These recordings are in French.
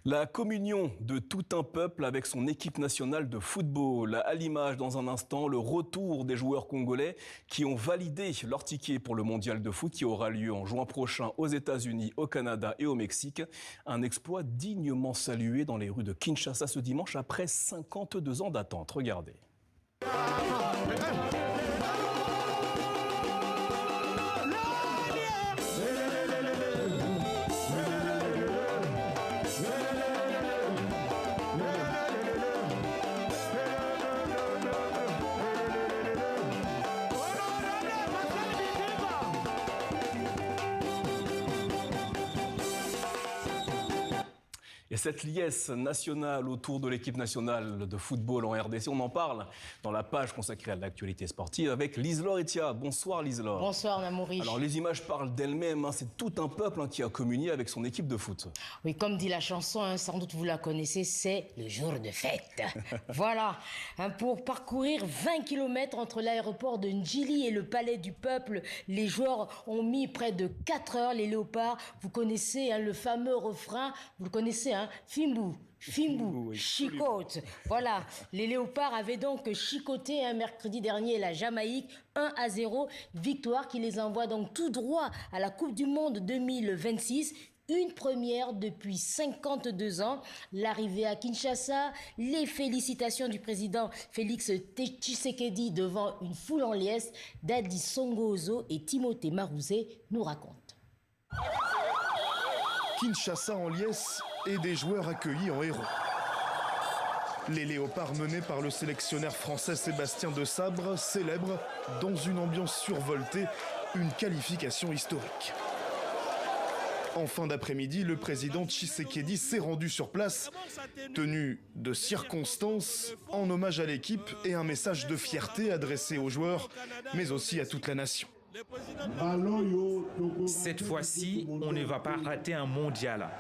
La communion de tout un peuple avec son équipe nationale de football. À l'image, dans un instant, le retour des joueurs congolais qui ont validé leur ticket pour le mondial de foot qui aura lieu en juin prochain aux États-Unis, au Canada et au Mexique. Un exploit dignement salué dans les rues de Kinshasa ce dimanche après 52 ans d'attente. Regardez. Et cette liesse nationale autour de l'équipe nationale de football en RDC, on en parle dans la page consacrée à l'actualité sportive avec Lise-Laure Etia. Bonsoir Lise-Laure. Bonsoir Namouri. Alors les images parlent d'elles-mêmes, c'est tout un peuple qui a communié avec son équipe de foot. Oui, comme dit la chanson, sans doute vous la connaissez, c'est le jour de fête. Voilà, pour parcourir 20 km entre l'aéroport de Ndjili et le palais du peuple, les joueurs ont mis près de 4 heures. Les léopards, vous connaissez le fameux refrain, vous le connaissez, Fimbu, oui, chicote. Voilà, les léopards avaient donc chicoté mercredi dernier la Jamaïque 1-0, victoire qui les envoie donc tout droit à la Coupe du Monde 2026. Une première depuis 52 ans. L'arrivée à Kinshasa, les félicitations du président Félix Tshisekedi devant une foule en liesse. Dadi Songozo et Timothée Marouzé nous racontent. Kinshasa en liesse et des joueurs accueillis en héros. Les léopards menés par le sélectionneur français Sébastien Desabre célèbrent, dans une ambiance survoltée, une qualification historique. En fin d'après-midi, le président Tshisekedi s'est rendu sur place, tenu de circonstances, en hommage à l'équipe et un message de fierté adressé aux joueurs, mais aussi à toute la nation. Cette fois-ci, on ne va pas rater un mondial.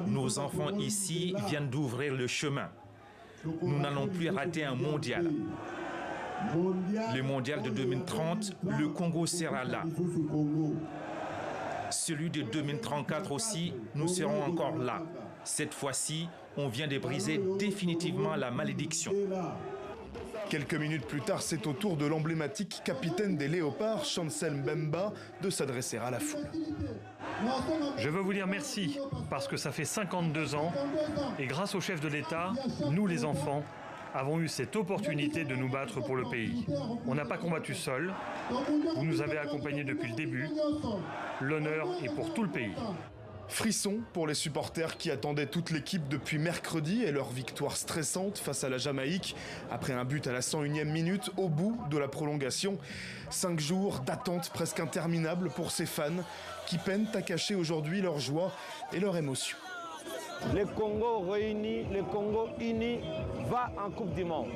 Nos enfants ici viennent d'ouvrir le chemin. Nous n'allons plus rater un mondial. Le mondial de 2030, le Congo sera là. Celui de 2034 aussi, nous serons encore là. Cette fois-ci, on vient de briser définitivement la malédiction. Quelques minutes plus tard, c'est au tour de l'emblématique capitaine des Léopards, Chancel Mbemba, de s'adresser à la foule. Je veux vous dire merci, parce que ça fait 52 ans, et grâce au chef de l'État, nous les enfants, avons eu cette opportunité de nous battre pour le pays. On n'a pas combattu seul, vous nous avez accompagnés depuis le début, l'honneur est pour tout le pays. Frisson pour les supporters qui attendaient toute l'équipe depuis mercredi et leur victoire stressante face à la Jamaïque après un but à la 101e minute au bout de la prolongation. 5 jours d'attente presque interminable pour ces fans qui peinent à cacher aujourd'hui leur joie et leur émotion. Le Congo réuni, le Congo uni va en Coupe du Monde.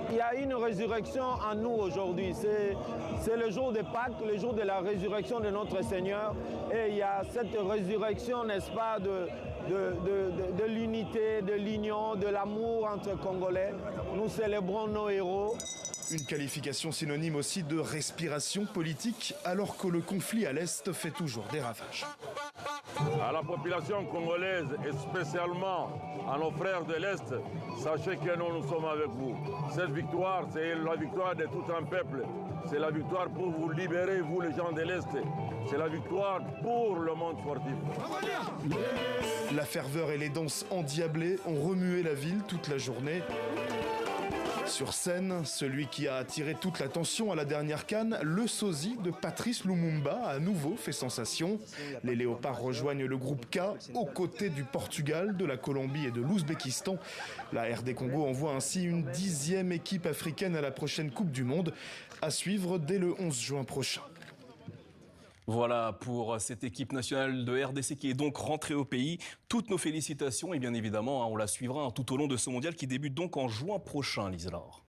Il y a une résurrection en nous aujourd'hui. C'est le jour de Pâques, le jour de la résurrection de notre Seigneur. Et il y a cette résurrection, n'est-ce pas, de l'unité, de l'union, de l'amour entre Congolais. Nous célébrons nos héros. Une qualification synonyme aussi de respiration politique, alors que le conflit à l'Est fait toujours des ravages. À la population congolaise et spécialement à nos frères de l'Est, sachez que nous sommes avec vous. Cette victoire, c'est la victoire de tout un peuple. C'est la victoire pour vous libérer, vous les gens de l'Est. C'est la victoire pour le monde sportif. La ferveur et les danses endiablées ont remué la ville toute la journée. Sur scène, celui qui a attiré toute l'attention à la dernière CAN, le sosie de Patrice Lumumba, a à nouveau fait sensation. Les Léopards rejoignent le groupe K, aux côtés du Portugal, de la Colombie et de l'Ouzbékistan. La RD Congo envoie ainsi une 10e équipe africaine à la prochaine Coupe du Monde, à suivre dès le 11 juin prochain. Voilà pour cette équipe nationale de RDC qui est donc rentrée au pays. Toutes nos félicitations et bien évidemment, on la suivra tout au long de ce mondial qui débute donc en juin prochain, Lise-Laure.